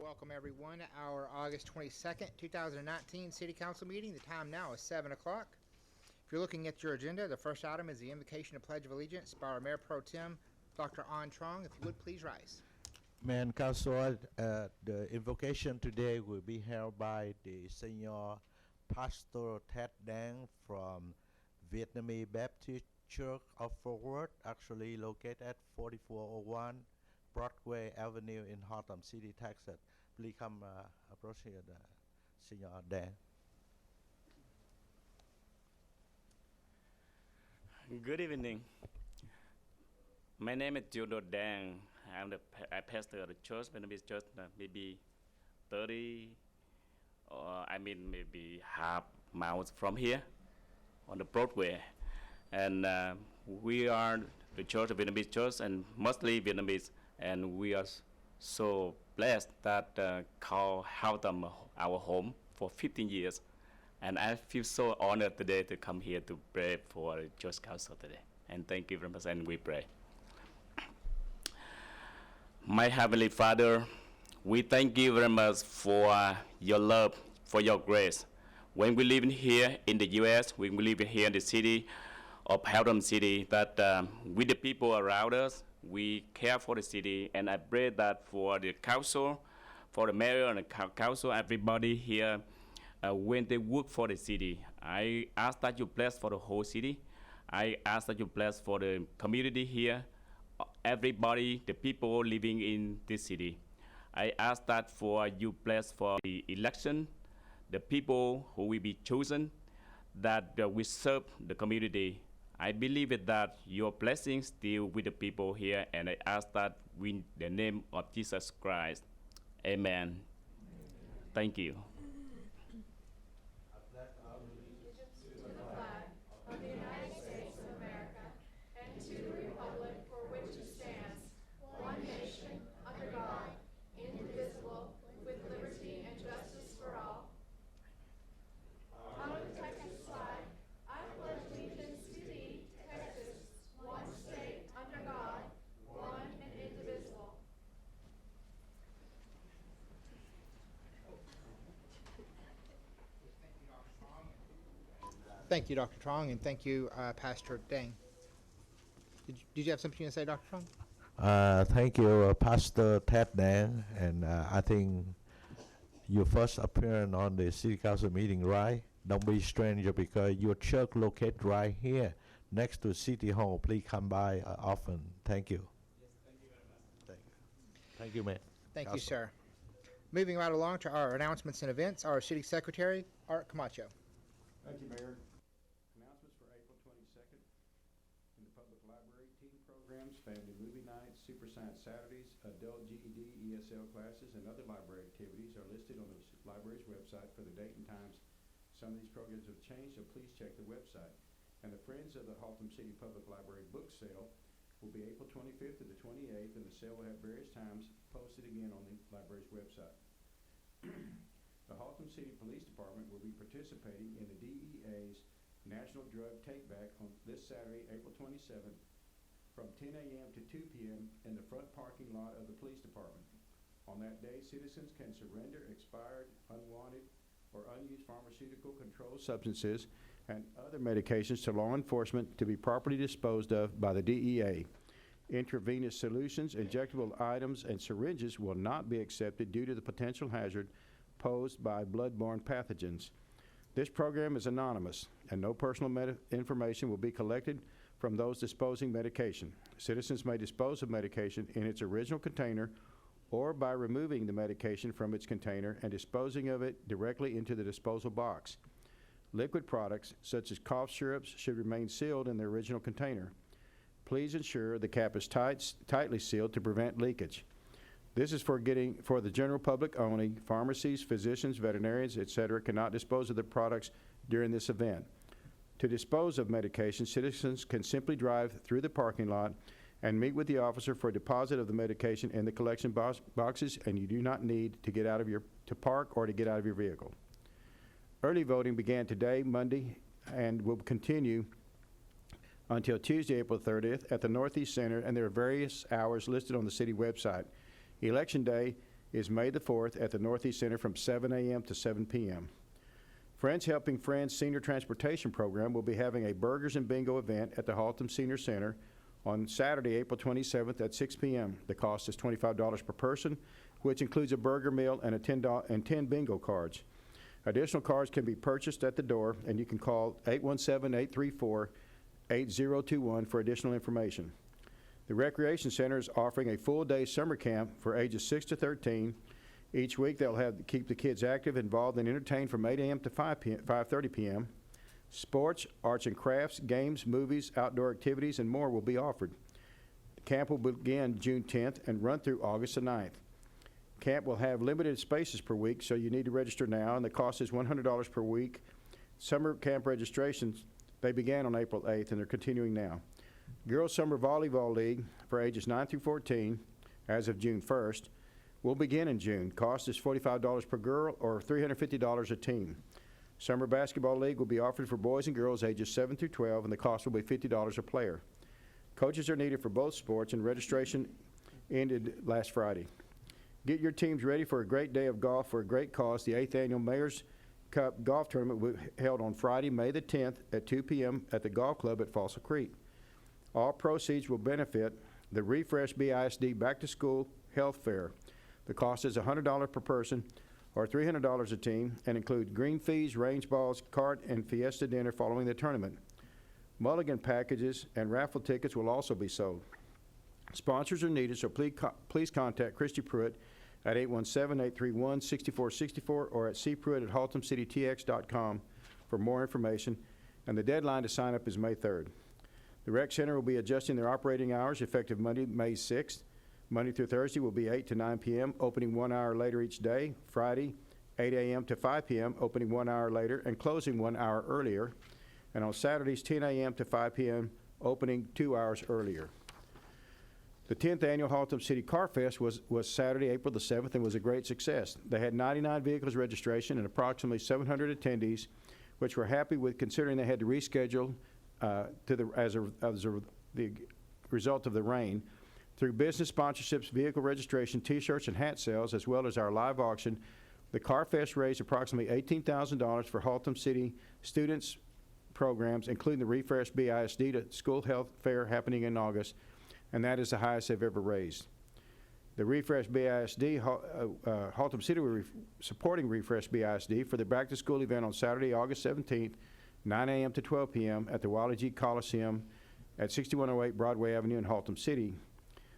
welcome everyone to our August 22nd, 2019 City Council meeting. The time now is 7 o'clock. If you're looking at your agenda, the first item is the invocation of Pledge of Allegiance by our Mayor Pro Tem, Dr. An Trong. If you would, please rise. Mayor and Council, the invocation today will be held by the Senior Pastor Ted Dang from Vietnamese Baptist Church of Fort Worth, actually located at 4401 Broadway Avenue in Haltom City, Texas. Please come approach here, the Senior Dang. Good evening. My name is Judo Dang. I'm the pastor of the church, Vietnamese church, maybe 30, or maybe half miles from here on the Broadway. And we are the church of Vietnamese church, and mostly Vietnamese. And we are so blessed that call Haltom our home for 15 years. And I feel so honored today to come here to pray for the church council today. And thank you very much, and we pray. My Heavenly Father, we thank you very much for your love, for your grace. When we live in here in the U.S., when we live here in the city of Haltom City, that with the people around us, we care for the city, and I pray that for the council, for the mayor and the council, everybody here, when they work for the city, I ask that you bless for the whole city. I ask that you bless for the community here, everybody, the people living in this city. I ask that for you bless for the election, the people who will be chosen, that we serve the community. I believe that your blessings still with the people here, and I ask that in the name of Jesus Christ. Amen. Thank you. Thank you, Dr. Trong, and thank you, Pastor Dang. Did you have something to say, Dr. Trong? Thank you, Pastor Ted Dang, and I think your first appearance on the City Council meeting, right? Don't be stranger because your church located right here next to City Hall. Please come by often. Thank you. Yes, thank you very much. Thank you, man. Thank you, sir. Moving right along to our announcements and events, our City Secretary, Art Camacho. Thank you, Mayor. Announcements for April 22nd in the public library, teen programs, family movie nights, Super Science Saturdays, adult GED, ESL classes, and other library activities are listed on the library's website for the date and times. Some of these programs have changed, so please check the website. And the Friends of the Haltom City Public Library book sale will be April 25th to the 28th, and the sale will have various times posted again on the library's website. The Haltom City Police Department will be participating in the DEA's National Drug Take-Back on this Saturday, April 27th, from 10 a.m. to 2 p.m. in the front parking lot of the police department. On that day, citizens can surrender expired, unwanted, or unused pharmaceutical controlled substances and other medications to law enforcement to be properly disposed of by the DEA. Intravenous solutions, injectable items, and syringes will not be accepted due to the potential hazard posed by bloodborne pathogens. This program is anonymous, and no personal information will be collected from those disposing medication. Citizens may dispose of medication in its original container or by removing the medication from its container and disposing of it directly into the disposal box. Liquid products, such as cough syrups, should remain sealed in their original container. Please ensure the cap is tightly sealed to prevent leakage. This is for the general public only. Pharmacies, physicians, veterinarians, etc. cannot dispose of their products during this event. To dispose of medication, citizens can simply drive through the parking lot and meet with the officer for deposit of the medication in the collection boxes, and you do not need to get out of to park or to get out of your vehicle. Early voting began today, Monday, and will continue until Tuesday, April 30th at the Northeast Center, and there are various hours listed on the city website. Election Day is May the 4th at the Northeast Center from 7 a.m. to 7 p.m. Friends Helping Friends Senior Transportation Program will be having a Burgers and Bingo event at the Haltom Senior Center on Saturday, April 27th at 6 p.m. The cost is $25 per person, which includes a burger meal and 10 bingo cards. Additional cards can be purchased at the door, and you can call 817-834-8021 for additional information. The Recreation Center is offering a full-day summer camp for ages 6 to 13. Each week, they'll keep the kids active, involved, and entertained from 8 a.m. to 5:30 p.m. Sports, arts and crafts, games, movies, outdoor activities, and more will be offered. The camp will begin June 10th and run through August the 9th. Camp will have limited spaces per week, so you need to register now, and the cost is $100 per week. Summer camp registrations, they began on April 8th, and they're continuing now. Girls Summer Volleyball League for ages 9 through 14, as of June 1st, will begin in June. Cost is $45 per girl or $350 a team. Summer Basketball League will be offered for boys and girls ages 7 through 12, and the cost will be $50 a player. Coaches are needed for both sports, and registration ended last Friday. Get your teams ready for a great day of golf for a great cause. The 8th Annual Mayor's Cup Golf Tournament will be held on Friday, May the 10th at 2 p.m. at the Golf Club at Fossil Creek. All proceeds will benefit the Refresh BISD Back to School Health Fair. The cost is $100 per person or $300 a team and include green fees, range balls, cart, and fiesta dinner following the tournament. Mulligan packages and raffle tickets will also be sold. Sponsors are needed, so please contact Christy Pruitt at 817-831-6464 or at cpruitt@haltomcitytx.com for more information, and the deadline to sign up is May 3rd. The Rec Center will be adjusting their operating hours effective Monday, May 6th. Monday through Thursday will be 8 to 9 p.m., opening 1 hour later each day. Friday, 8 a.m. to 5 p.m., opening 1 hour later and closing 1 hour earlier. And on Saturdays, 10 a.m. to 5 p.m., opening 2 hours earlier. The 10th Annual Haltom City Car Fest was Saturday, April the 7th, and was a great success. They had 99 vehicles registration and approximately 700 attendees, which were happy with considering they had to reschedule as the result of the rain. Through business sponsorships, vehicle registration, T-shirts, and hat sales, as well as our live auction, the Car Fest raised approximately $18,000 for Haltom City students' programs, including the Refresh BISD to School Health Fair happening in August, and that is the highest they've ever raised. The Refresh BISD, Haltom City will be supporting Refresh BISD for the back-to-school event on Saturday, August 17th, 9 a.m. to 12 p.m. at the Wiley G. Coliseum at 6108 Broadway Avenue in Haltom City.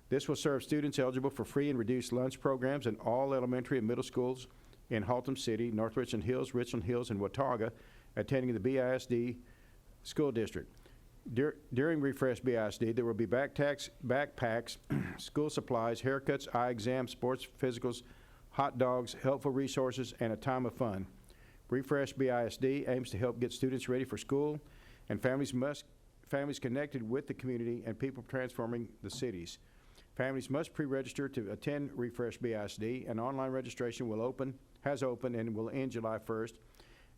This will serve students eligible for free and reduced lunch programs in all elementary and middle schools in Haltom City, North Richland Hills, and Watauga, attending the BISD school district. During Refresh BISD, there will be backpacks, school supplies, haircuts, eye exams, sports physicals, hot dogs, helpful resources, and a time of fun. Refresh BISD aims to help get students ready for school and families connected with the community and people transforming the cities. Families must pre-register to attend Refresh BISD, and online registration has opened and will end July 1st,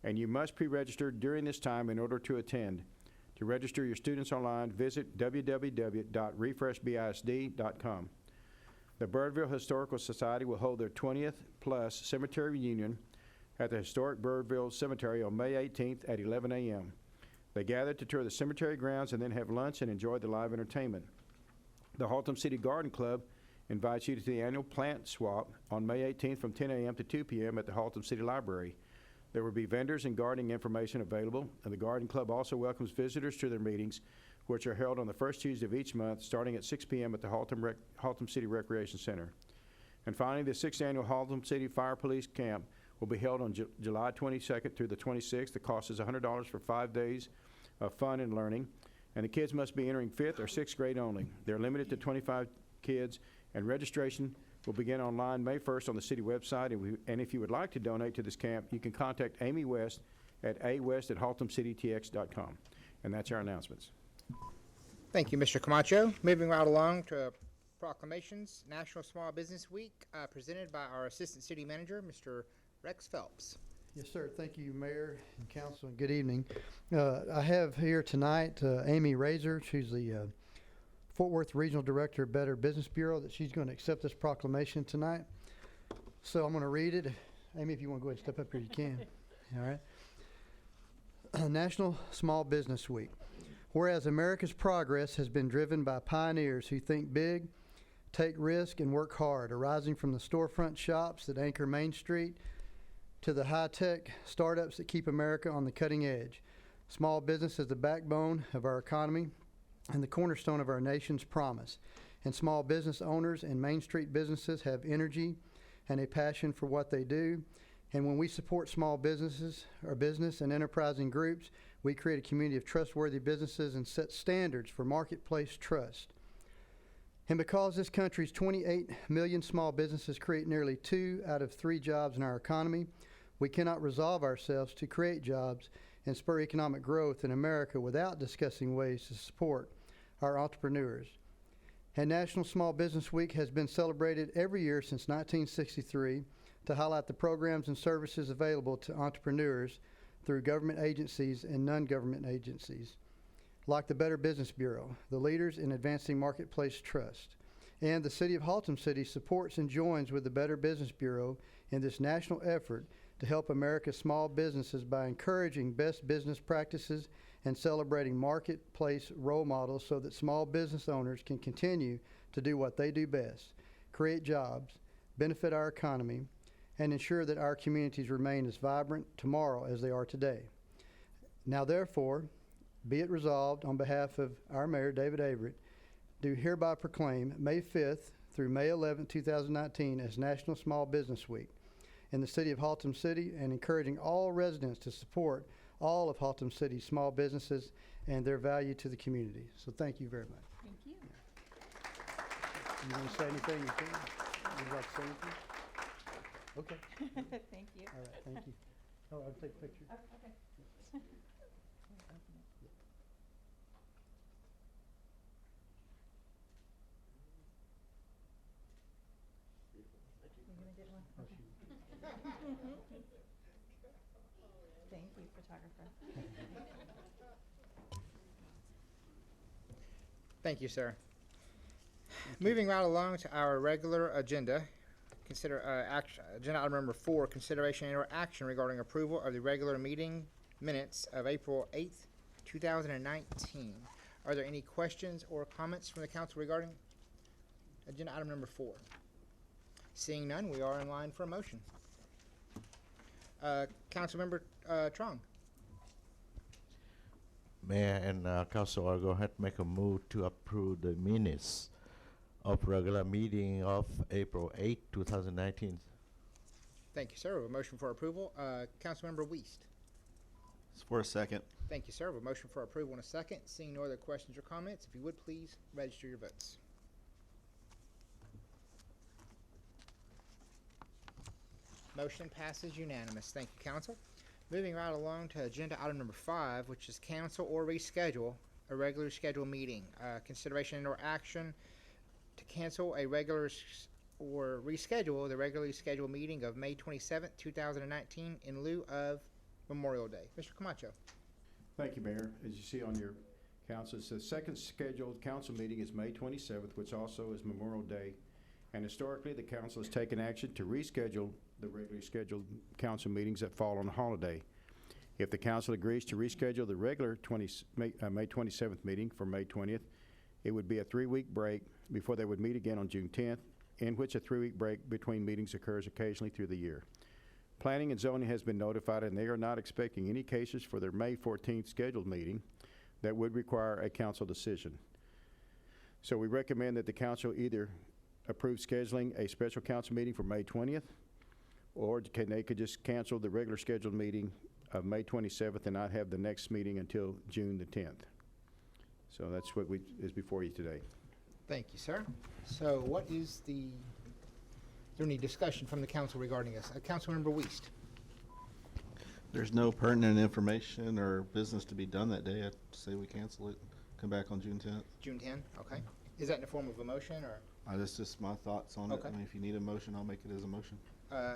and you must pre-register during this time in order to attend. To register your students online, visit www.refreshbisd.com. The Birdville Historical Society will hold their 20th plus cemetery reunion at the historic Birdville Cemetery on May 18th at 11 a.m. They gather to tour the cemetery grounds and then have lunch and enjoy the live entertainment. The Haltom City Garden Club invites you to the annual plant swap on May 18th from 10 a.m. to 2 p.m. at the Haltom City Library. There will be vendors and gardening information available, and the Garden Club also welcomes visitors to their meetings, which are held on the first Tuesday of each month, starting at 6 p.m. at the Haltom City Recreation Center. And finally, the 6th Annual Haltom City Fire Police Camp will be held on July 22nd through the 26th. The cost is $100 for 5 days of fun and learning, and the kids must be entering 5th or 6th grade only. They're limited to 25 kids, and registration will begin online May 1st on the city website, and if you would like to donate to this camp, you can contact Amy West at awest@haltomcitytx.com. And that's our announcements. Thank you, Mr. Camacho. Moving right along to proclamations. National Small Business Week, presented by our Assistant City Manager, Mr. Rex Phelps. Yes, sir. Thank you, Mayor and Council, and good evening. I have here tonight Amy Razor. She's the Fort Worth Regional Director of Better Business Bureau, that she's going to accept this proclamation tonight. So I'm going to read it. Amy, if you want to go ahead and step up here, you can. All right. National Small Business Week. Whereas America's progress has been driven by pioneers who think big, take risk, and work hard, arising from the storefront shops that anchor Main Street to the high-tech startups that keep America on the cutting edge. Small business is the backbone of our economy and the cornerstone of our nation's promise. And small business owners and Main Street businesses have energy and a passion for what they do. And when we support small businesses or business and enterprising groups, we create a community of trustworthy businesses and set standards for marketplace trust. And because this country's 28 million small businesses create nearly 2 out of 3 jobs in our economy, we cannot resolve ourselves to create jobs and spur economic growth in America without discussing ways to support our entrepreneurs. And National Small Business Week has been celebrated every year since 1963 to highlight the programs and services available to entrepreneurs through government agencies and non-government agencies, like the Better Business Bureau, the leaders in advancing marketplace trust. And the City of Haltom City supports and joins with the Better Business Bureau in this national effort to help America's small businesses by encouraging best business practices and celebrating marketplace role models so that small business owners can continue to do what they do best, create jobs, benefit our economy, and ensure that our communities remain as vibrant tomorrow as they are today. Now therefore, be it resolved on behalf of our Mayor, David Averett, do hereby proclaim May 5th through May 11th, 2019 as National Small Business Week in the City of Haltom City, and encouraging all residents to support all of Haltom City's small businesses and their value to the community. So thank you very much. Thank you. You want to say anything? You can. Would you like to say anything? Okay. Thank you. All right, thank you. Oh, I'll take a picture. Okay. You're gonna get one? Oh, Okay. shoot. Thank you, photographer. Thank you, sir. Moving right along to our regular agenda, consider agenda item number 4, consideration and or action regarding approval of the regular meeting minutes of April 8th, 2019. Are there any questions or comments from the council regarding agenda item number 4? Seeing none, we are in line for a motion. Councilmember Trong. Mayor and Council, I'll go ahead and make a move to approve the minutes of regular meeting of April 8, 2019. Thank you, sir. We have a motion for approval. Councilmember Weist. It's for a second. Thank you, sir. We have a motion for approval in a second. Seeing no other questions or comments, if you would please register your votes. Motion passes unanimous. Thank you, council. Moving right along to agenda item number 5, which is cancel or reschedule a regular scheduled meeting. Consideration and or action to cancel a or reschedule the regularly scheduled meeting of May 27th, 2019 in lieu of Memorial Day. Mr. Camacho. Thank you, Mayor. As you see on your council, the second scheduled council meeting is May 27th, which also is Memorial Day. And historically, the council has taken action to reschedule the regularly scheduled council meetings that fall on a holiday. If the council agrees to reschedule the regular May 27th meeting for May 20th, it would be a 3-week break before they would meet again on June 10th, in which a 3-week break between meetings occurs occasionally through the year. Planning and zoning has been notified, and they are not expecting any cases for their May 14th scheduled meeting that would require a council decision. So we recommend that the council either approve scheduling a special council meeting for May 20th, or they could just cancel the regular scheduled meeting of May 27th and not have the next meeting until June the 10th. So that's what is before you today. Thank you, sir. So what is is there any discussion from the council regarding this? Councilmember Weist. There's no pertinent information or business to be done that day. I'd say we cancel it, come back on June 10th. June 10th, okay. Is that in the form of a motion or? That's just my thoughts on it. Okay. I mean, if you need a motion, I'll make it as a motion.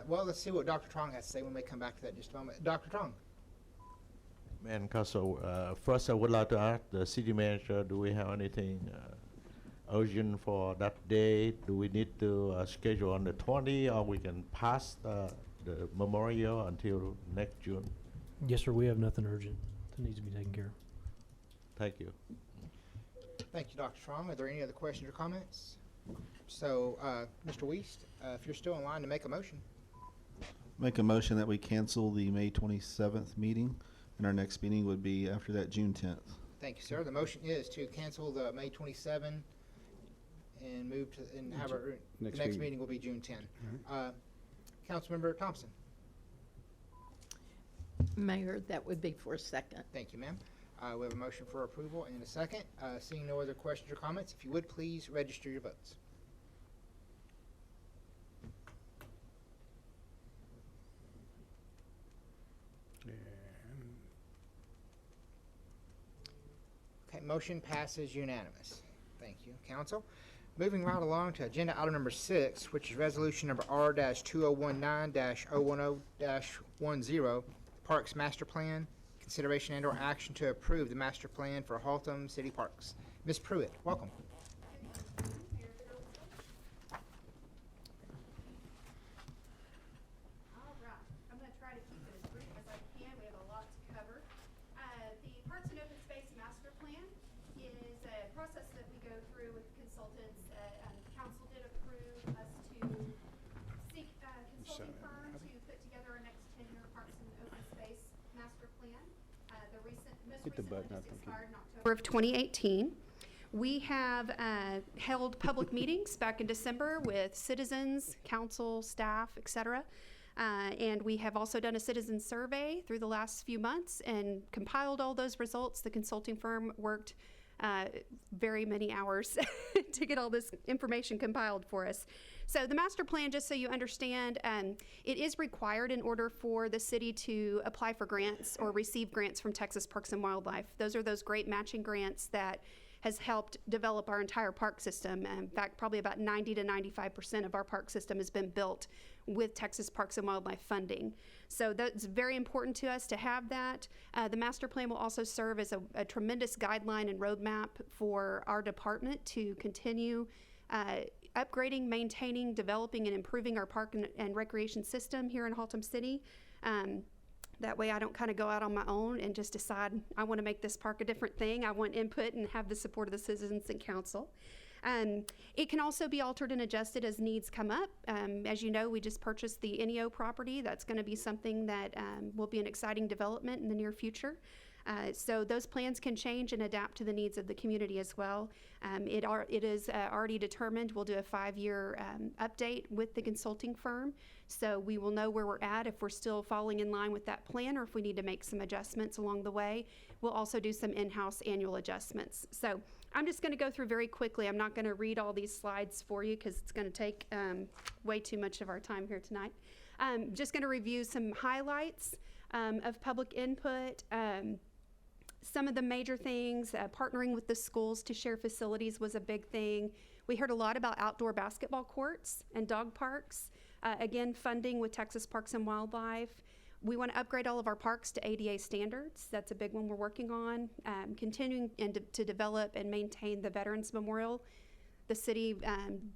Well, let's see what Dr. Trong has to say when we come back to that in just a moment. Dr. Trong. Mayor and Council, first I would like to ask the city manager, do we have anything urgent for that day, do we need to schedule on the 20, or we can pass the memorial until next June? Yes, sir, we have nothing urgent that needs to be taken care of. Thank you. Thank you, Dr. Strong. Are there any other questions or comments? So, Mr. Weist, if you're still in line to make a motion. Make a motion that we cancel the May 27th meeting, and our next meeting would be after that, June 10th. Thank you, sir. The motion is to cancel the May 27 and move to, and have our, the Next next meeting. meeting will be June 10. Councilmember Thompson. Mayor, that would be for a second. Thank you, ma'am. We have a motion for approval and a second. Seeing no other questions or comments, if you would please register your votes. Okay, motion passes unanimous. Thank you, council. Moving right along to agenda item number 6, which is resolution number R-2019-010-10, Parks Master Plan. Consideration and/or action to approve the master plan for Haltom City Parks. Ms. Pruitt, welcome. All right, I'm gonna try to keep it as brief as I can. We have a lot to cover. The Parks and Open Space Master Plan is a process that we go through with consultants. Council did approve us to seek a consulting firm to put together our next 10-year Parks and Open Space Master Plan. The most recent one just expired in October of 2018. We have held public meetings back in December with citizens, council, staff, et cetera. And we have also done a citizen survey through the last few months and compiled all those results. The consulting firm worked very many hours to get all this information compiled for us. So the master plan, just so you understand, it is required in order for the city to apply for grants or receive grants from Texas Parks and Wildlife. Those are those great matching grants that has helped develop our entire park system. In fact, probably about 90 to 95% of our park system has been built with Texas Parks and Wildlife funding. So that's very important to us to have that. The master plan will also serve as a tremendous guideline and roadmap for our department to continue upgrading, maintaining, developing, and improving our park and recreation system here in Haltom City. That way I don't kind of go out on my own and just decide I want to make this park a different thing. I want input and have the support of the citizens and council. It can also be altered and adjusted as needs come up. As you know, we just purchased the NEO property. That's going to be something that will be an exciting development in the near future. So those plans can change and adapt to the needs of the community as well. It is already determined. We'll do a 5-year update with the consulting firm. So we will know where we're at, if we're still falling in line with that plan or if we need to make some adjustments along the way. We'll also do some in-house annual adjustments. So I'm just going to go through very quickly. I'm not going to read all these slides for you because it's going to take way too much of our time here tonight. Just going to review some highlights of public input. Some of the major things, partnering with the schools to share facilities was a big thing. We heard a lot about outdoor basketball courts and dog parks. Again, funding with Texas Parks and Wildlife. We want to upgrade all of our parks to ADA standards. That's a big one we're working on. Continuing to develop and maintain the Veterans Memorial. The city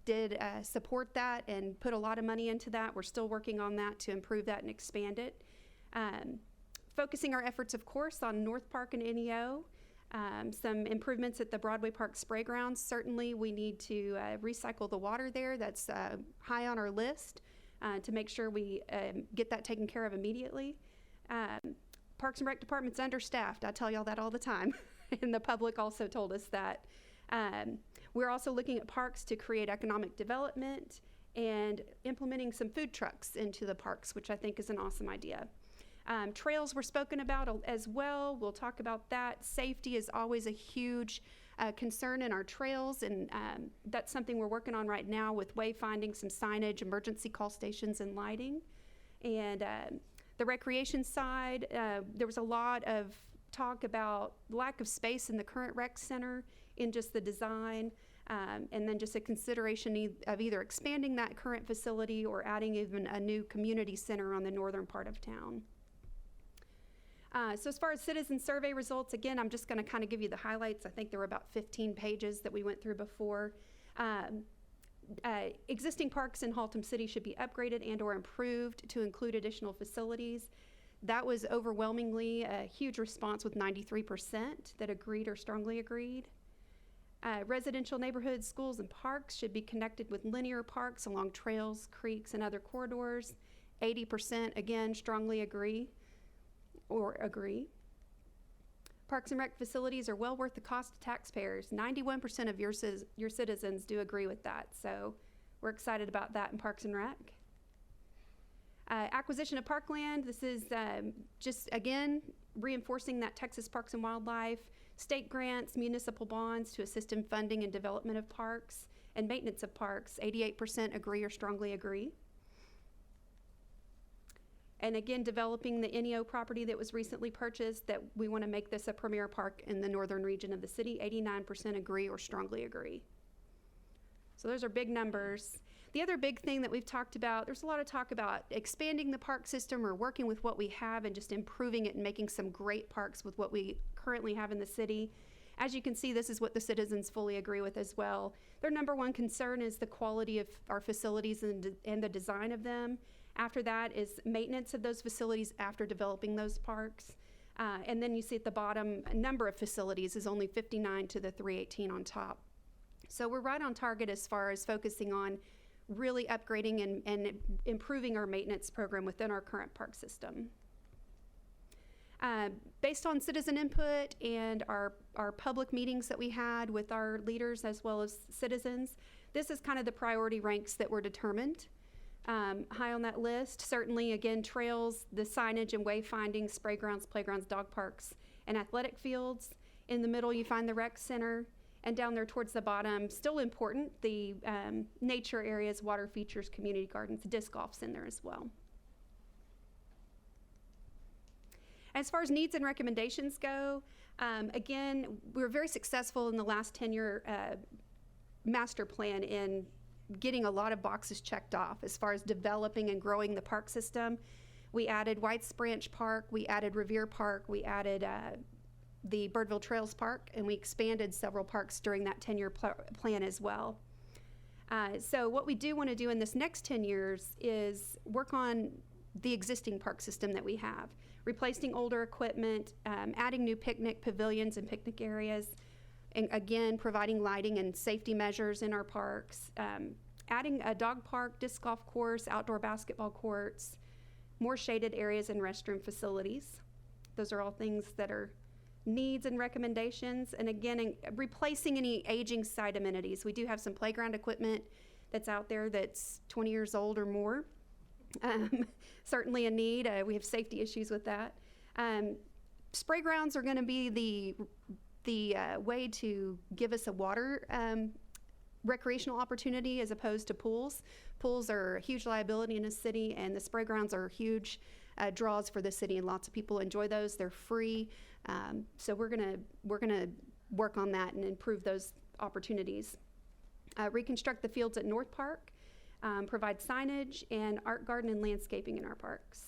did support that and put a lot of money into that. We're still working on that to improve that and expand it. Focusing our efforts, of course, on North Park and NEO. Some improvements at the Broadway Park Spray Grounds. Certainly we need to recycle the water there. That's high on our list to make sure we get that taken care of immediately. Parks and Rec Department's understaffed. I tell y'all that all the time. And the public also told us that. We're also looking at parks to create economic development and implementing some food trucks into the parks, which I think is an awesome idea. Trails were spoken about as well. We'll talk about that. Safety is always a huge concern in our trails, and that's something we're working on right now with wayfinding, some signage, emergency call stations, and lighting. And the recreation side, there was a lot of talk about lack of space in the current rec center in just the design, and then just a consideration of either expanding that current facility or adding even a new community center on the northern part of town. So as far as citizen survey results, again, I'm just going to kind of give you the highlights. I think there were about 15 pages that we went through before. Existing parks in Haltom City should be upgraded and or improved to include additional facilities. That was overwhelmingly a huge response with 93% that agreed or strongly agreed. Residential neighborhoods, schools, and parks should be connected with linear parks along trails, creeks, and other corridors. 80% again strongly agree or agree. Parks and rec facilities are well worth the cost to taxpayers. 91% of your citizens do agree with that, so we're excited about that in Parks and Rec. Acquisition of parkland, this is just, again, reinforcing that Texas Parks and Wildlife, state grants, municipal bonds to assist in funding and development of parks, and maintenance of parks. 88% agree or strongly agree. And again, developing the NEO property that was recently purchased, that we want to make this a premier park in the northern region of the city. 89% agree or strongly agree. So those are big numbers. The other big thing that we've talked about, there's a lot of talk about expanding the park system or working with what we have and just improving it and making some great parks with what we currently have in the city. As you can see, this is what the citizens fully agree with as well. Their number one concern is the quality of our facilities and the design of them. After that is maintenance of those facilities after developing those parks. And then you see at the bottom, a number of facilities is only 59 to the 318 on top. So we're right on target as far as focusing on really upgrading and improving our maintenance program within our current park system. Based on citizen input and our public meetings that we had with our leaders as well as citizens, this is kind of the priority ranks that were determined. High on that list, certainly, again, trails, the signage and wayfinding, spray grounds, playgrounds, dog parks, and athletic fields. In the middle, you find the rec center. And down there towards the bottom, still important, the nature areas, water features, community gardens, disc golf's in there as well. As far as needs and recommendations go, again, we were very successful in the last 10-year master plan in getting a lot of boxes checked off as far as developing and growing the park system. We added White's Branch Park, we added Revere Park, we added the Birdville Trails Park, and we expanded several parks during that 10-year plan as well. So what we do want to do in this next 10 years is work on the existing park system that we have, replacing older equipment, adding new picnic pavilions and picnic areas, and again, providing lighting and safety measures in our parks, adding a dog park, disc golf course, outdoor basketball courts, more shaded areas and restroom facilities. Those are all things that are needs and recommendations. And again, replacing any aging site amenities. We do have some playground equipment that's out there that's 20 years old or more. Certainly a need. We have safety issues with that. Spray grounds are going to be the way to give us a water recreational opportunity as opposed to pools. Pools are a huge liability in a city, and the spray grounds are huge draws for the city, and lots of people enjoy those. They're free, so we're gonna work on that and improve those opportunities. Reconstruct the fields at North Park, provide signage and art garden and landscaping in our parks.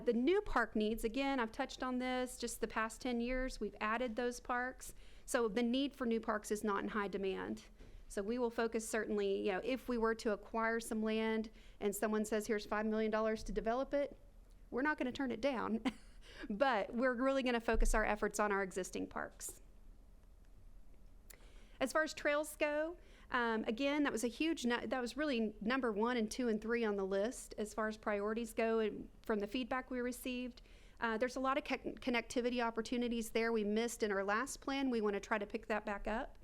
The new park needs, again, I've touched on this, just the past 10 years, we've added those parks. So the need for new parks is not in high demand. So we will focus certainly, if we were to acquire some land and someone says, here's $5 million to develop it, we're not gonna turn it down. But we're really gonna focus our efforts on our existing parks. As far as trails go, again, that was that was really number 1 and 2 and 3 on the list as far as priorities go, and from the feedback we received. There's a lot of connectivity opportunities there we missed in our last plan. We want to try to pick that back up.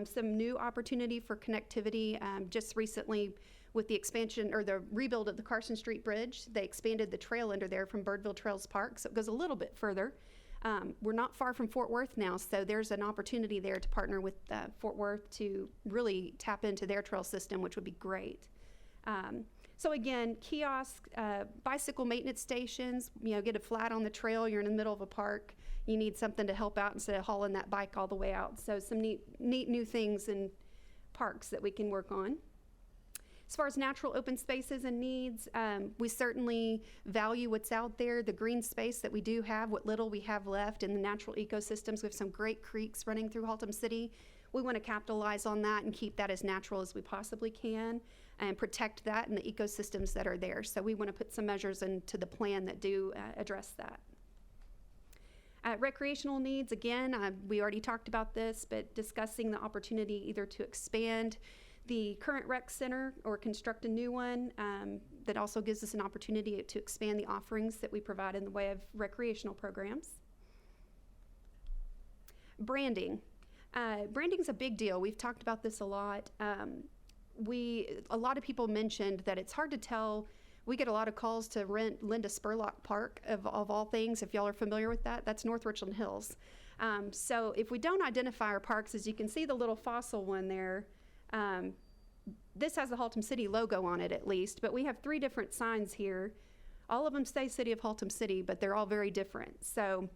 Some new opportunity for connectivity just recently with the expansion or the rebuild of the Carson Street Bridge. They expanded the trail under there from Birdville Trails Park, so it goes a little bit further. We're not far from Fort Worth now, so there's an opportunity there to partner with Fort Worth to really tap into their trail system, which would be great. So again, kiosks, bicycle maintenance stations, get a flat on the trail, you're in the middle of a park, you need something to help out instead of hauling that bike all the way out. So some neat new things in parks that we can work on. As far as natural open spaces and needs, we certainly value what's out there, the green space that we do have, what little we have left in the natural ecosystems. We have some great creeks running through Haltom City. We want to capitalize on that and keep that as natural as we possibly can and protect that and the ecosystems that are there. So we want to put some measures into the plan that do address that. Recreational needs, again, we already talked about this, but discussing the opportunity either to expand the current rec center or construct a new one that also gives us an opportunity to expand the offerings that we provide in the way of recreational programs. Branding. Branding's a big deal. We've talked about this a lot. A lot of people mentioned that it's hard to tell. We get a lot of calls to rent Linda Spurlock Park, of all things, if y'all are familiar with that. That's North Richland Hills. So if we don't identify our parks, as you can see the little fossil one there, this has the Haltom City logo on it at least, but we have 3 different signs here. All of them say City of Haltom City, but they're all very different. So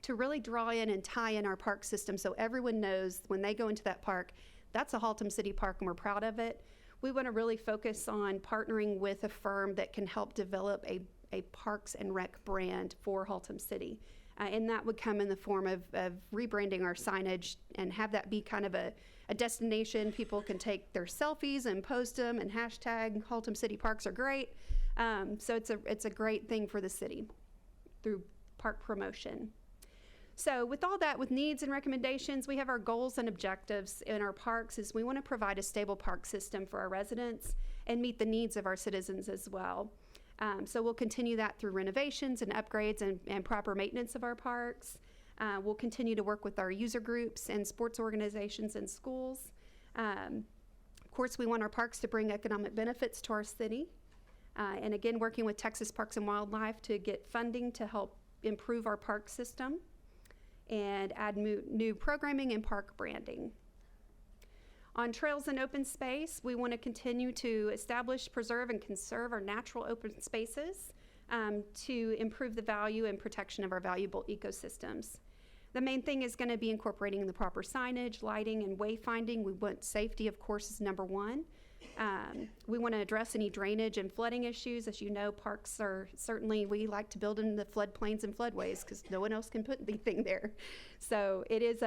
to really draw in and tie in our park system so everyone knows when they go into that park, that's a Haltom City Park and we're proud of it. We want to really focus on partnering with a firm that can help develop a Parks and Rec brand for Haltom City. And that would come in the form of rebranding our signage and have that be kind of a destination. People can take their selfies and post them and hashtag Haltom City Parks are great. So it's a great thing for the city through park promotion. So with all that, with needs and recommendations, we have our goals and objectives in our parks is we want to provide a stable park system for our residents and meet the needs of our citizens as well. So we'll continue that through renovations and upgrades and proper maintenance of our parks. We'll continue to work with our user groups and sports organizations and schools. Of course, we want our parks to bring economic benefits to our city. And again, working with Texas Parks and Wildlife to get funding to help improve our park system and add new programming and park branding. On trails and open space, we want to continue to establish, preserve, and conserve our natural open spaces to improve the value and protection of our valuable ecosystems. The main thing is going to be incorporating the proper signage, lighting, and wayfinding. We want safety, of course, is number one. We want to address any drainage and flooding issues. As you know, parks are certainly, we like to build in the floodplains and floodways because no one else can put anything there. So it is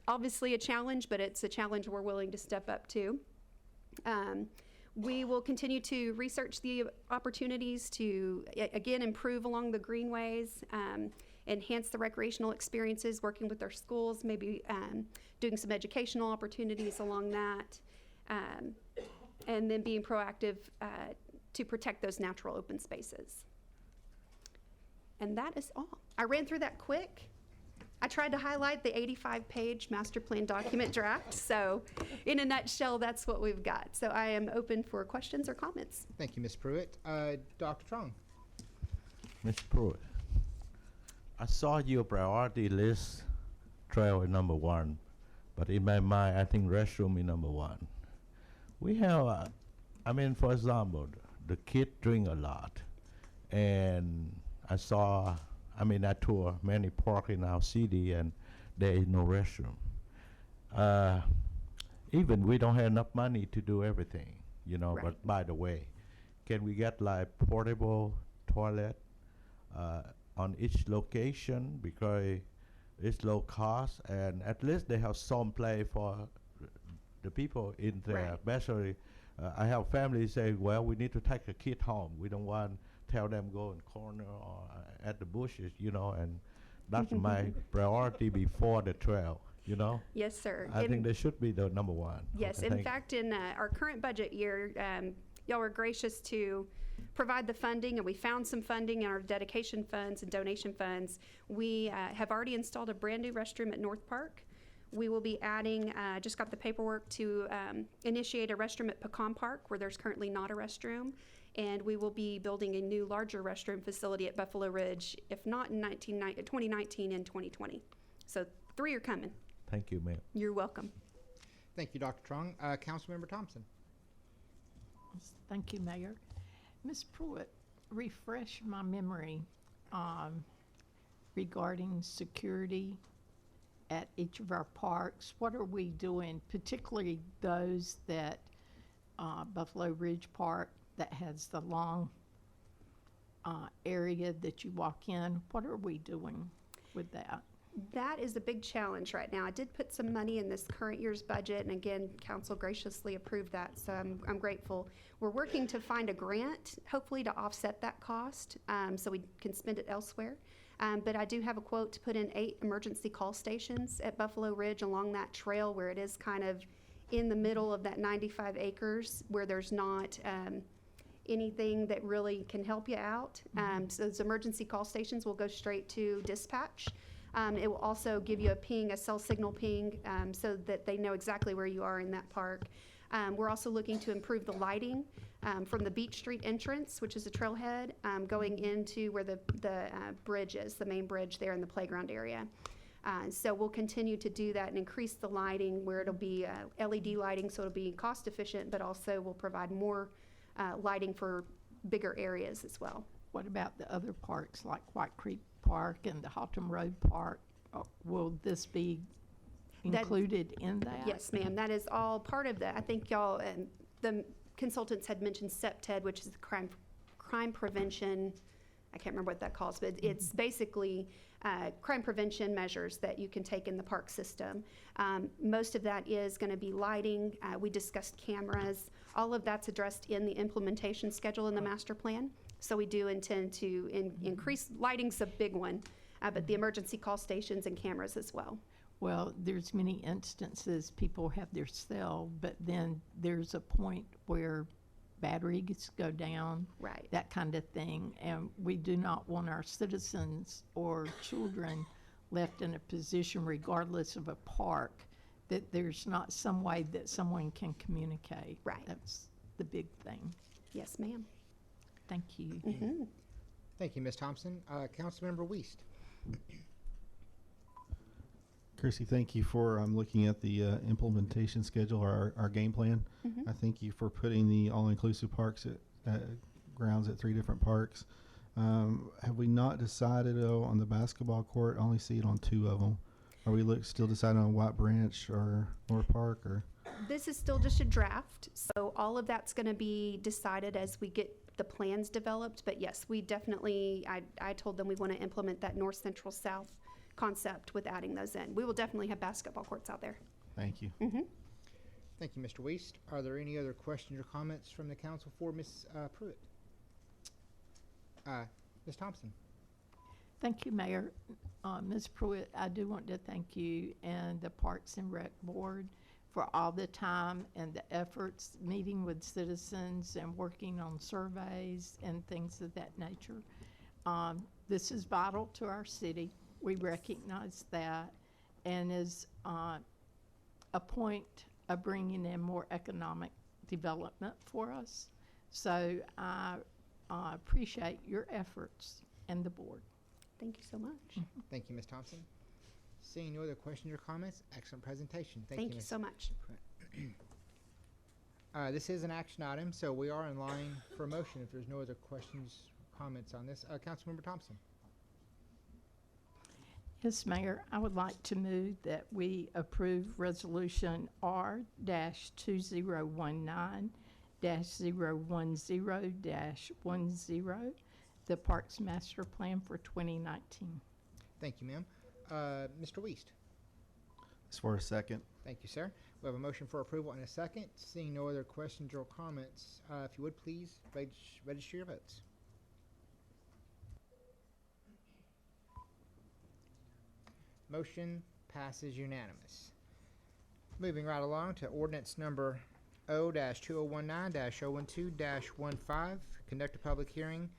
obviously a challenge, but it's a challenge we're willing to step up to. We will continue to research the opportunities to, again, improve along the greenways, enhance the recreational experiences, working with our schools, maybe doing some educational opportunities along that. And then being proactive to protect those natural open spaces. And that is all. I ran through that quick. I tried to highlight the 85-page master plan document draft. So in a nutshell, that's what we've got. So I am open for questions or comments. Thank you, Ms. Pruitt. Dr. Trong. Ms. Pruitt, I saw your priority list, trail is number 1, but in my mind, I think restroom is number 1. We have, for example, the kids drink a lot, and I tour many parks in our city, and there is no restroom. Even we don't have enough money to do everything, Right. But by the way, can we get like portable toilet on each location because it's low cost, and at least they have some place for the people in there. Right. Especially, I have families say, well, we need to take a kid home. We don't want to tell them go in corner or at the bushes, and that's my priority before the trail, Yes, sir. I think they should be the number 1. Yes, Okay, in thank fact, in our current budget year, y'all were gracious to provide the funding, and we found some funding in our dedication funds and donation funds. We have already installed a brand new restroom at North Park. We will be adding, just got the paperwork to initiate a restroom at Pecan Park where there's currently not a restroom. And we will be building a new larger restroom facility at Buffalo Ridge, if not in 2019 and 2020. So 3 are coming. Thank you, ma'am. You're welcome. Thank you, Dr. Trong. Councilmember Thompson. Thank you, Mayor. Ms. Pruitt, refresh my memory regarding security at each of our parks. What are we doing, particularly those that Buffalo Ridge Park that has the long area that you walk in. What are we doing with that? That is a big challenge right now. I did put some money in this current year's budget, and again, council graciously approved that, so I'm grateful. We're working to find a grant, hopefully to offset that cost, so we can spend it elsewhere. But I do have a quote to put in 8 emergency call stations at Buffalo Ridge along that trail where it is kind of in the middle of that 95 acres where there's not anything that really can help you out. So those emergency call stations will go straight to dispatch. It will also give you a ping, a cell signal ping, so that they know exactly where you are in that park. We're also looking to improve the lighting from the Beach Street entrance, which is a trailhead, going into where the bridge is, the main bridge there in the playground area. So we'll continue to do that and increase the lighting where it'll be LED lighting, so it'll be cost efficient, but also will provide more lighting for bigger areas as well. What about the other parks like White Creek Park and the Haltom Road Park? Will this be included in that? Yes, ma'am. That is all part of that. I think y'all, the consultants had mentioned CEPTED, which is the crime prevention. I can't remember what that calls, but it's basically crime prevention measures that you can take in the park system. Most of that is going to be lighting. We discussed cameras. All of that's addressed in the implementation schedule in the master plan. So we do intend to increase, lighting's a big one, but the emergency call stations and cameras as well. Well, there's many instances people have their cell, but then there's a point where batteries go down, Right. that kind of thing. And we do not want our citizens or children left in a position, regardless of a park, that there's not some way that someone can communicate. Right. That's the big thing. Yes, ma'am. Thank you. Mm-hmm. Thank you, Ms. Thompson. Councilmember Weist. Chrissy, thank you for looking at the implementation schedule, or our game plan. Mm-hmm. I thank you for putting the all-inclusive parks at grounds at 3 different parks. Have we not decided on the basketball court? I only see it on 2 of them. Are we still deciding on White Branch or North Park? Or This is still just a draft, so all of that's going to be decided as we get the plans developed. But yes, we definitely, I told them we want to implement that north, central, south concept with adding those in. We will definitely have basketball courts out there. thank you. Mm-hmm. Thank you, Mr. Weist. Are there any other questions or comments from the council for Ms. Pruitt? Ms. Thompson. Thank you, Mayor. Ms. Pruitt, I do want to thank you and the Parks and Rec Board for all the time and the efforts meeting with citizens and working on surveys and things of that nature. This is vital to our city. We recognize that, and is a point of bringing in more economic development for us. So I appreciate your efforts and the board. Thank you so much. Thank you, Ms. Thompson. Seeing no other questions or comments, excellent presentation. Thank you Ms. so much. This is an action item, so we are in line for a motion if there's no other questions or comments on this. Councilmember Thompson. Yes, Mayor, I would like to move that we approve Resolution R-2019-010-10, the Parks Master Plan for 2019. Thank you, ma'am. Mr. Weist. As for a second, Thank you, sir. We have a motion for approval and a second. Seeing no other questions or comments, if you would please register your votes. Motion passes unanimous. Moving right along to ordinance number O-2019-012-15, conduct a public hearing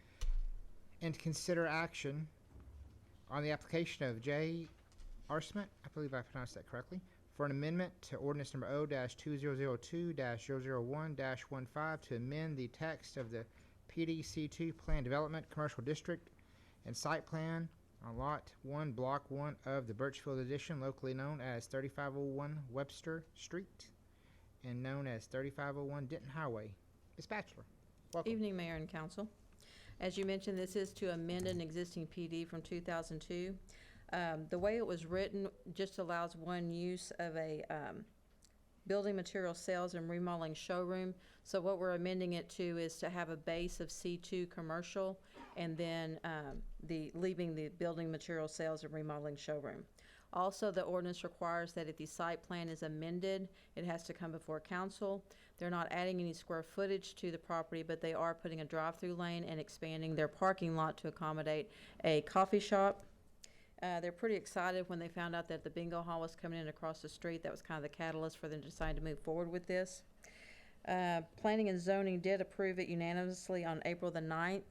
and consider action on the application of J. Arsmet, I believe I pronounced that correctly, for an amendment to ordinance number O-2002-001-15 to amend the text of the PDC2 Plan Development Commercial District and Site Plan on Lot 1, Block 1 of the Birchfield Addition, locally known as 3501 Webster Street and known as 3501 Denton Highway. Ms. Batchelor, welcome. Evening, Mayor and Council. As you mentioned, this is to amend an existing PD from 2002. The way it was written just allows one use of a building material sales and remodeling showroom. So what we're amending it to is to have a base of C2 commercial and then leaving the building material sales and remodeling showroom. Also, the ordinance requires that if the site plan is amended, it has to come before council. They're not adding any square footage to the property, but they are putting a drive-through lane and expanding their parking lot to accommodate a coffee shop. They're pretty excited when they found out that the bingo hall was coming in across the street. That was kind of the catalyst for them to decide to move forward with this. Planning and zoning did approve it unanimously on April the 9th.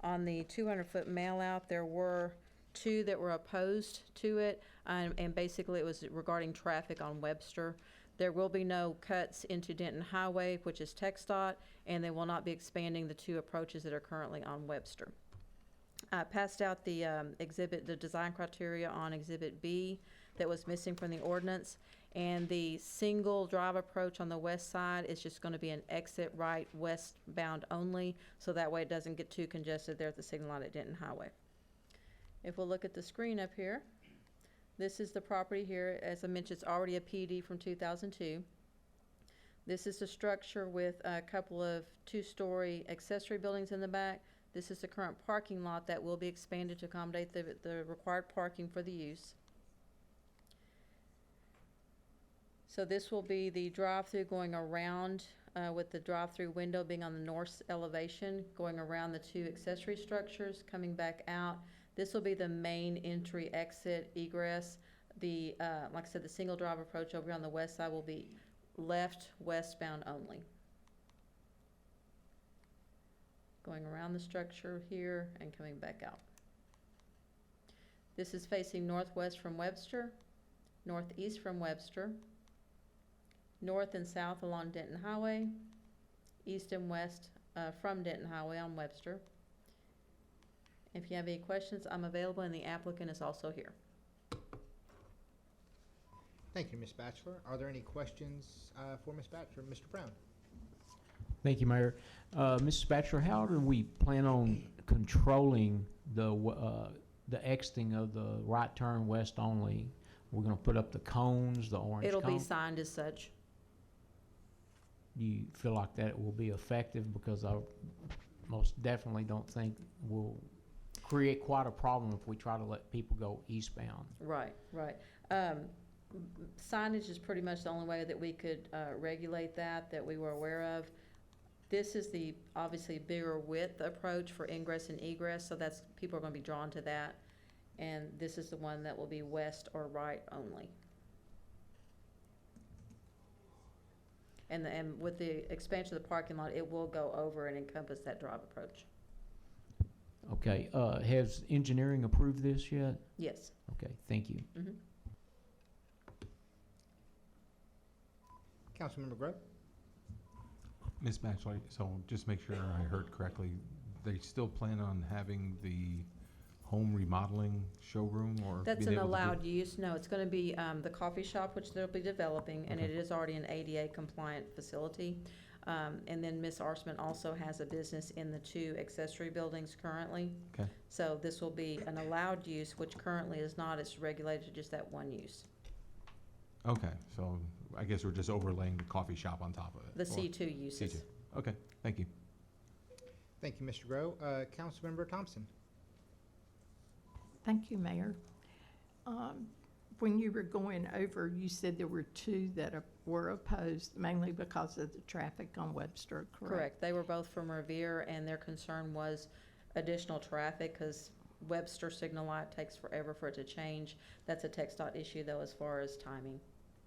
On the 200-foot mail-out, there were 2 that were opposed to it, and basically it was regarding traffic on Webster. There will be no cuts into Denton Highway, which is TxDOT, and they will not be expanding the 2 approaches that are currently on Webster. I passed out the the design criteria on Exhibit B that was missing from the ordinance, and the single drive approach on the west side is just going to be an exit right westbound only, so that way it doesn't get too congested there at the signal light at Denton Highway. If we'll look at the screen up here, this is the property here. As I mentioned, it's already a PD from 2002. This is the structure with a couple of 2-story accessory buildings in the back. This is the current parking lot that will be expanded to accommodate the required parking for the use. So this will be the drive-through going around with the drive-through window being on the north elevation, going around the 2 accessory structures, coming back out. This will be the main entry, exit, egress. The, like I said, the single drive approach over here on the west side will be left westbound only. Going around the structure here and coming back out. This is facing northwest from Webster, northeast from Webster, north and south along Denton Highway, east and west from Denton Highway on Webster. If you have any questions, I'm available, and the applicant is also here. Thank you, Ms. Batchelor. Are there any questions for Ms. Batchelor? Mr. Brown? Thank you, Mayor. Mrs. Batchelor, how do we plan on controlling the exiting of the right turn west only? We're going to put up the cones, the orange It'll cone? be signed as such. Do you feel like that will be effective? Because I most definitely don't think we'll create quite a problem if we try to let people go eastbound. Right, right. Signage is pretty much the only way that we could regulate that we were aware of. This is the obviously bigger width approach for ingress and egress, so that's, people are going to be drawn to that. And this is the one that will be west or right only. And with the expansion of the parking lot, it will go over and encompass that drive approach. Okay, has engineering approved this yet? Yes. Okay, thank you. Mm-hmm. Councilmember Grove? Ms. Batchelor, so just make sure I heard correctly, they still plan on having the home remodeling showroom, or That's being an able to do- allowed use. No, it's going to be the coffee shop, which they'll be developing, and Okay. it is already an ADA compliant facility. And then Ms. Arsman also has a business in the 2 accessory buildings currently. Okay. So this will be an allowed use, which currently is not. It's regulated to just that one use. Okay, so I guess we're just overlaying the coffee shop on top of it. The or- C2 uses. C2. Okay, thank you. Thank you, Mr. Grove. Councilmember Thompson? Thank you, Mayor. When you were going over, you said there were 2 that were opposed, mainly because of the traffic on Webster, correct? Correct. They were both from Revere, and their concern was additional traffic because Webster signal light takes forever for it to change. That's a TxDOT issue, though, as far as timing.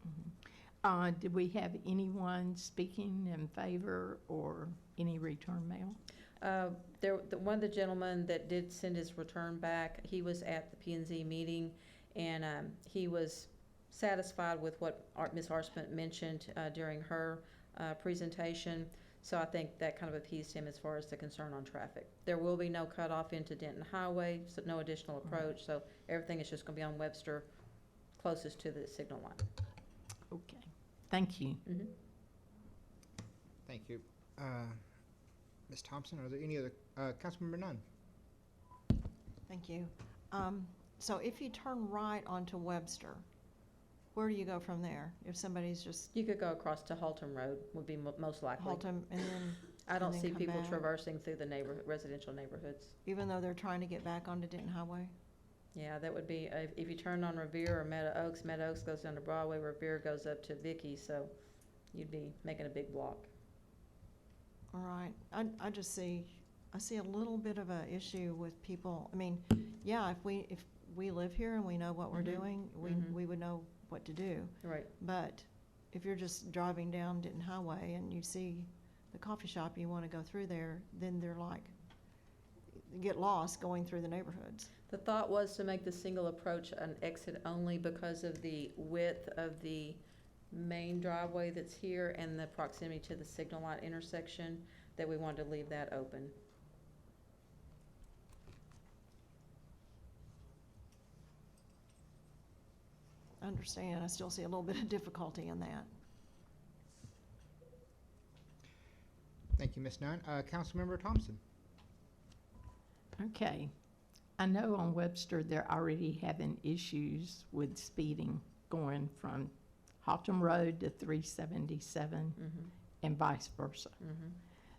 Mm-hmm. Did we have anyone speaking in favor or any return mail? One of the gentlemen that did send his return back, he was at the P&Z meeting, and he was satisfied with what Ms. Arsman mentioned during her presentation. So I think that kind of appeased him as far as the concern on traffic. There will be no cutoff into Denton Highway, so no additional approach. So everything is just going to be on Webster, closest to the signal line. Okay, thank you. Mm-hmm. Thank you. Ms. Thompson, are there any other, Councilmember Nunn? Thank you. So if you turn right onto Webster, Where do you go from there? If somebody's just You could go across to Haltom Road, would be most likely. Haltom and then, I don't and then see come people back? traversing through the residential neighborhoods. even though they're trying to get back onto Denton Highway? Yeah, that would be, if you turn on Revere or Meadow Oaks goes down to Broadway, Revere goes up to Vicky, so you'd be making a big block. All right, I just see, I see a little bit of a issue with people, I mean, yeah, if we live here and we know what we're Mhm. doing, we would know what to do. Right. But if you're just driving down Denton Highway and you see the coffee shop, you wanna go through there, then they're like, you get lost going through the neighborhoods. The thought was to make the single approach an exit only because of the width of the main driveway that's here and the proximity to the signal light intersection, that we wanted to leave that open. I understand, I still see a little bit of difficulty in that. Thank you, Ms. Nunn. Councilmember Thompson. Okay. I know on Webster, they're already having issues with speeding going from Haltom Road to 377 Mhm. and vice versa. Mhm.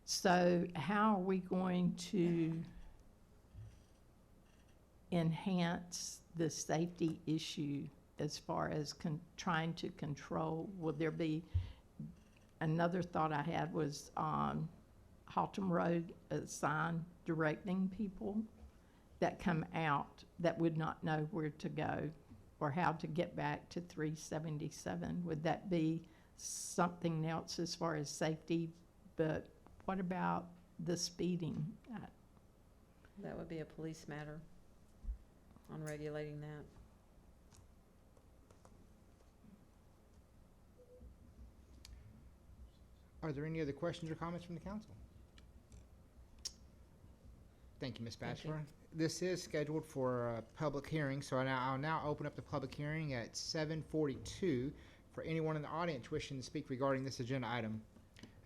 So how are we going to enhance the safety issue as far as trying to control? Will there be, another thought I had was on Haltom Road, a sign directing people that come out that would not know where to go or how to get back to 377. Would that be something else as far as safety? But what about the speeding? That would be a police matter on regulating that. Are there any other questions or comments from the council? Thank you, Ms. Thank you. Batchelor. This is scheduled for a public hearing, so I'll now open up the public hearing at 7:42 for anyone in the audience wishing to speak regarding this agenda item.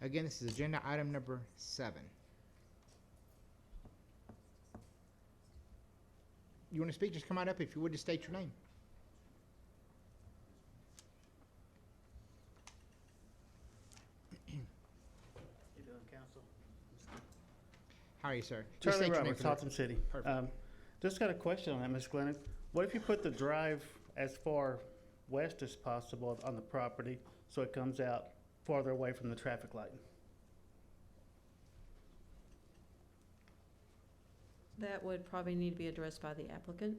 Again, this is agenda item number 7. You want to speak? Just come on up. If you would, just state your name. You doing, council? How are you, sir? Just Charlie state your name Roberts, for the- Haltom City. Perfect. Just got a question on that, Ms. Glennon. What if you put the drive as far west as possible on the property so it comes out farther away from the traffic light? That would probably need to be addressed by the applicant.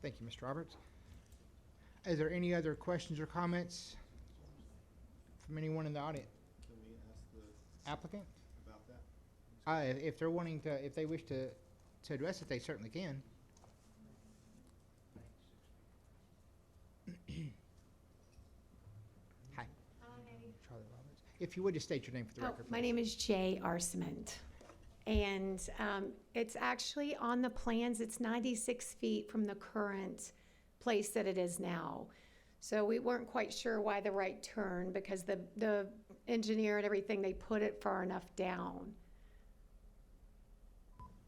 Thank you, Mr. Roberts. Is there any other questions or comments from anyone in the audience? Can we ask the Applicant? about that? If they're wanting to, if they wish to address it, they certainly can. Hi. Charlie Roberts. If you would, just state your name for the record, My please. name is Jay Arcement. And it's actually on the plans, it's 96 feet from the current place that it is now. So we weren't quite sure why the right turn, because the engineer and everything, they put it far enough down.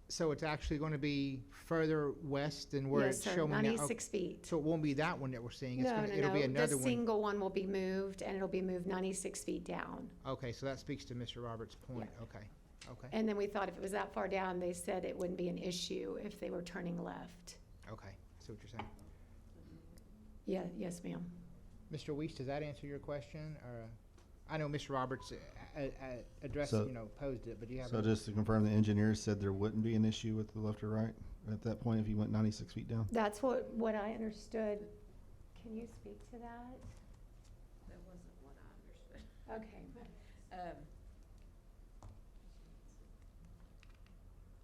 So it's actually going to be further west than where Yes, it's sir, showing now? 96 feet. So it won't be that one that we're seeing? It's No, gonna- no, It'll be no, another the one? single one will be moved, and it'll be moved 96 feet down. Okay, so that speaks to Mr. Roberts' point. Okay, okay, And then we thought if it was that far down, they said it wouldn't be an issue if they were turning left. okay. I see what you're saying. Yeah, yes, ma'am. Mr. Weiss, does that answer your question? Or, I know Mr. Roberts addressed, So- posed it, but do you have? So any- just to confirm, the engineers said there wouldn't be an issue with the left or right at that point if you went 96 feet down? That's what I understood. Can you speak to that? That wasn't what I understood. Okay.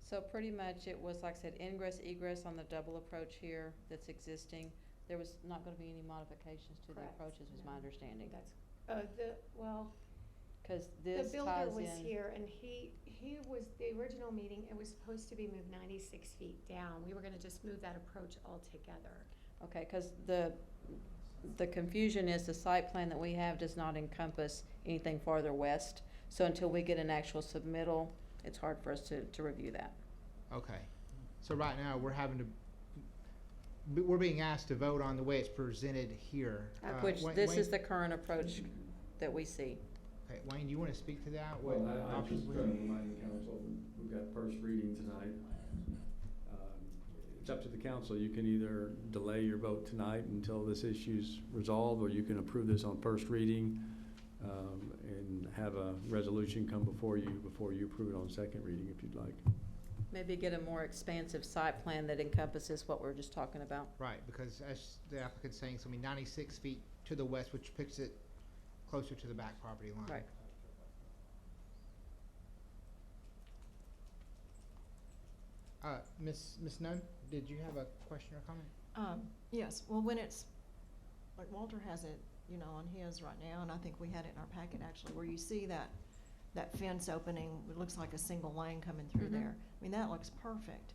So pretty much it was, like I said, ingress, egress on the double approach here that's existing. There was not gonna be any modifications to the Correct. approaches, was my understanding. That's, well, Cause the this builder ties was in. here, and he was, the original meeting, it was supposed to be moved 96 feet down. We were gonna just move that approach altogether. Okay, cause the confusion is the site plan that we have does not encompass anything farther west. So until we get an actual submittal, it's hard for us to review that. Okay, so right now, we're having to we're being asked to vote on the way it's presented here. Which, this is the current approach that we see. Okay, Wayne, do you want to speak to that? Well, What I options just we try to have? remind the council, we've got first reading tonight. It's up to the council. You can either delay your vote tonight until this issue's resolved, or you can approve this on first reading, and have a resolution come before you approve it on second reading if you'd like. Maybe get a more expansive site plan that encompasses what we're just talking about. Right, because as the applicant's saying, it's gonna be 96 feet to the west, which puts it closer to the back property line. Right. Ms. Nunn, did you have a question or comment? Yes, well, when it's, like Walter has it, you know, on his right now, and I think we had it in our packet actually, where you see that fence opening, it looks like a single lane coming through Mhm. there. I mean, that looks perfect.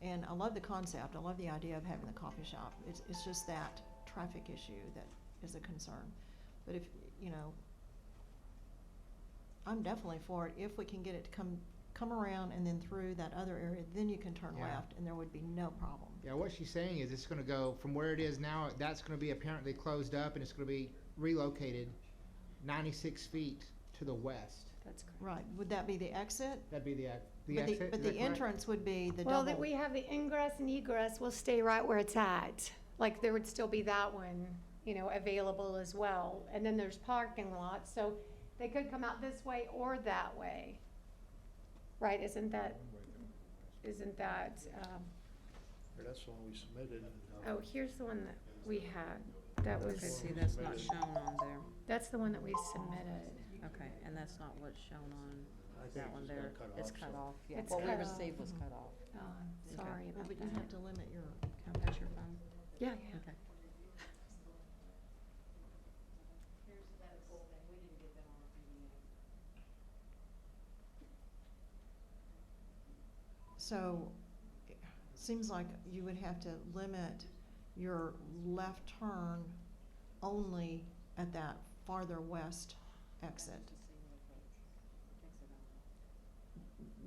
And I love the concept, I love the idea of having the coffee shop. It's just that traffic issue that is a concern. But if, you know, I'm definitely for it, if we can get it to come around and then through that other area, then you can turn Yeah. left, and there would be no problem. Yeah, what she's saying is it's gonna go from where it is now, that's gonna be apparently closed up, and it's gonna be relocated 96 feet to the west. That's correct. Right, would that be the exit? That'd be the exit. But Is the that correct? entrance would be the Well, double. that we have the ingress and egress will stay right where it's at. Like, there would still be that one, you know, available as well. And then there's parking lots, so they could come out this way or that way. Right, isn't that, That's the one we submitted. oh, here's the one that we had. That Okay, was, see, that's not shown on there. that's the one that we submitted. Okay, and that's not what's shown on I think that it's one just there. got cut It's off, cut so- off, yeah. It's What we cut off. received was cut off. Oh, I'm Okay. sorry But about would you have that. to limit your, Can I pass your phone? Yeah, yeah. Okay. so, it seems like you would have to limit your left turn only at that farther west exit.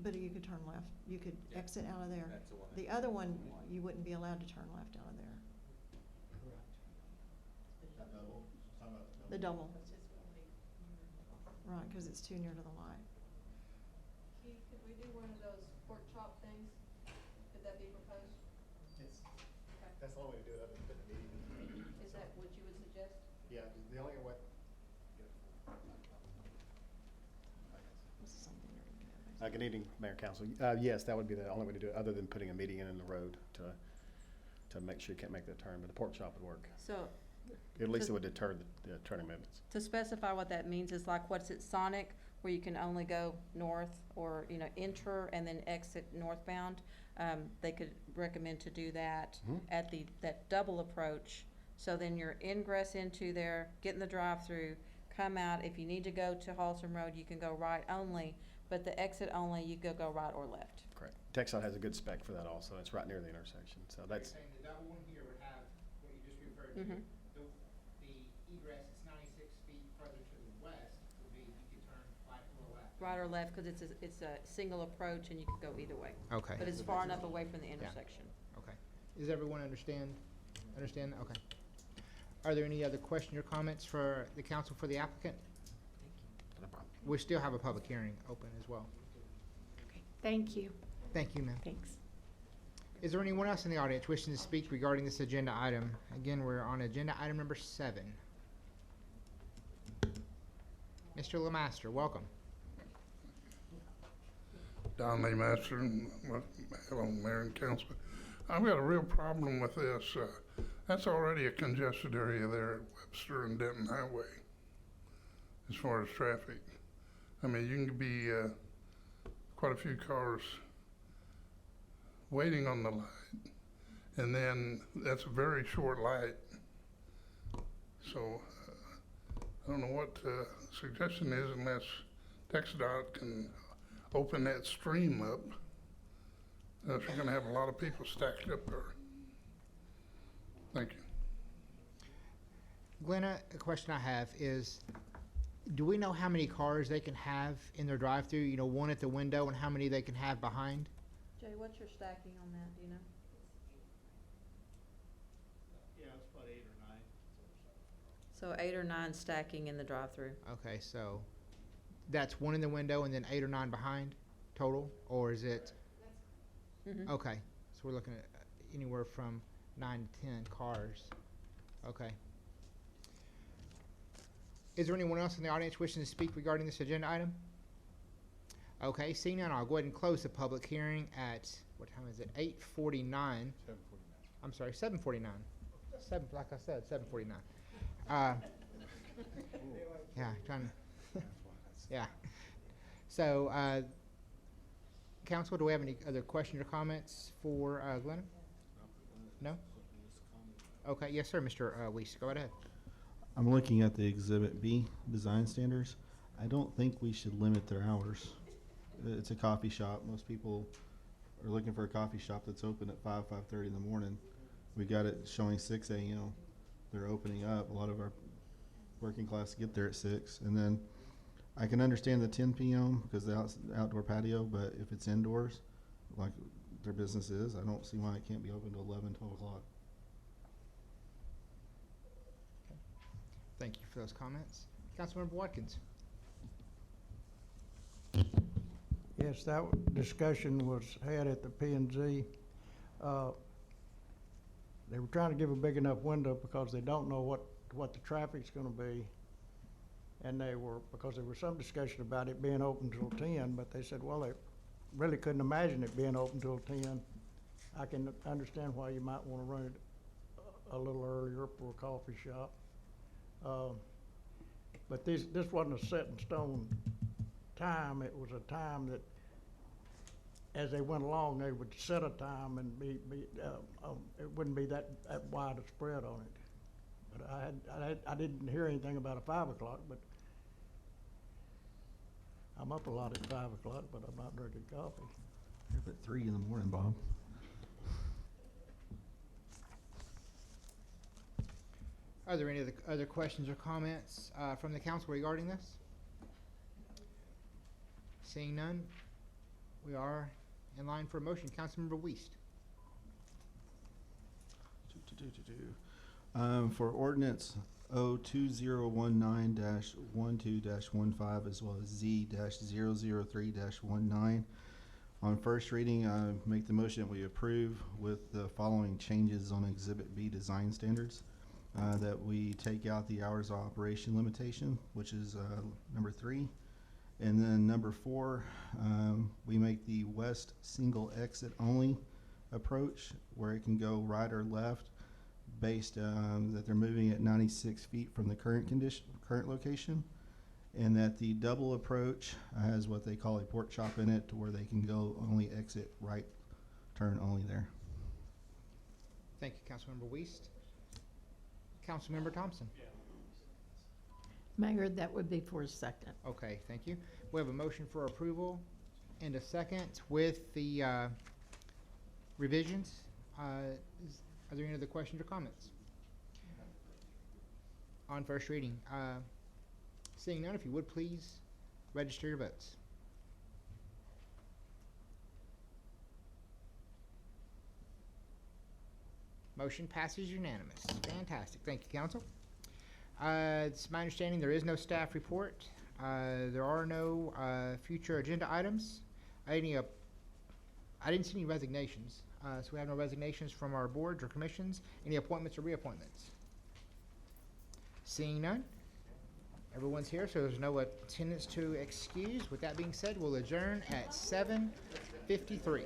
But you could turn left, you could exit out of there. The other one, you wouldn't be allowed to turn left out of there. The double. Right, cause it's too near to the light. Keith, could we do one of those pork chop things? Could that be proposed? That's the only way to do it, other than putting a meeting. Is that what you would suggest? Yeah, the only way. This is something you're gonna do. Good evening, Mayor Council. Yes, that would be the only way to do it, other than putting a median in the road to make sure you can't make that turn, but the pork chop would work. So, At least it would deter the turning movements. to specify what that means is like what's at Sonic, where you can only go north or, you know, enter and then exit northbound. They could recommend to do that Mhm. at that double approach. So then your ingress into there, get in the drive-through, come out. If you need to go to Haltom Road, you can go right only, but the exit only, you could go right or left. Correct. Texas has a good spec for that also. It's right near the intersection, so that's, You're saying the double one here would have what you just referred to. Mhm. The egress is 96 feet further to the west, would be you could turn right or left. Right or left, because it's a single approach and you could go either way. Okay. But it's far enough away from the intersection. Okay. Does everyone understand that? Okay. Are there any other questions or comments for the council for the applicant? no problem. We still have a public hearing open as well. Thank you. Thank you, ma'am. Thanks. Is there anyone else in the audience wishing to speak regarding this agenda item? Again, we're on agenda item number 7. Mr. Lemaster, welcome. Don Lee Master, hello, Mayor and Council. I've got a real problem with this. That's already a congested area there at Webster and Denton Highway, as far as traffic. I mean, you can be quite a few cars waiting on the light, and then that's a very short light. So I don't know what the suggestion is unless TxDOT can open that stream up. You're gonna have a lot of people stacked up there. Thank you. Glenna, a question I have is, do we know how many cars they can have in their drive-through? You know, one at the window, and how many they can have behind? Jay, what's your stacking on that, do you know? Yeah, it's about 8 or 9. So 8 or 9 stacking in the drive-through. Okay, so that's one in the window and then 8 or 9 behind total, or is it? Mhm. Okay, so we're looking at anywhere from 9 to 10 cars. Okay. Is there anyone else in the audience wishing to speak regarding this agenda item? Okay, seeing none, I'll go ahead and close the public hearing at, what time is it? 8:49. 7:49. I'm sorry, 7:49. Like I said, 7:49. Yeah, trying to, yeah. So, council, do we have any other questions or comments for Glenn? No? Okay, yes, sir, Mr. Weiss, go right ahead. I'm looking at the Exhibit B design standards. I don't think we should limit their hours. It's a coffee shop. Most people are looking for a coffee shop that's open at 5:30 in the morning. We got it showing 6 a.m. They're opening up. A lot of our working class get there at 6. And then I can understand the 10 p.m. because the outdoor patio, but if it's indoors, like their business is, I don't see why it can't be open till 11, 12 o'clock. Thank you for those comments. Councilmember Watkins. Yes, that discussion was had at the P&Z. They were trying to give a big enough window because they don't know what the traffic's gonna be. And because there was some discussion about it being open till 10, but they said, well, they really couldn't imagine it being open till 10. I can understand why you might wanna run it a little earlier for a coffee shop. But this wasn't a set in stone time. It was a time that, as they went along, they would set a time and it wouldn't be that wide a spread on it. But I didn't hear anything about a 5 o'clock, but I'm up a lot at 5 o'clock, but I'm not drinking coffee. You're up at 3 in the morning, Bob. Are there any other questions or comments from the council regarding this? Seeing none, we are in line for a motion. Councilmember Weist. For ordinance 02019-12-15 as well as Z-003-19. On first reading, I make the motion that we approve with the following changes on Exhibit B design standards. That we take out the hours of operation limitation, which is number 3. And then number 4, we make the west single exit only approach where it can go right or left based that they're moving at 96 feet from the current location, and that the double approach has what they call a pork chop in it to where they can go only exit right turn only there. Thank you, Councilmember Weist. Councilmember Thompson. Mayor, that would be for a second. Okay, thank you. We have a motion for approval and a second with the revisions. Are there any other questions or comments? On first reading. Seeing none, if you would please register your votes. Motion passes unanimous. Fantastic. Thank you, council. It's my understanding there is no staff report. There are no future agenda items. I didn't see any resignations. So we have no resignations from our boards or commissions. Any appointments or reappointments? Seeing none. Everyone's here, so there's no attendance to excuse. With that being said, we'll adjourn at 7:53.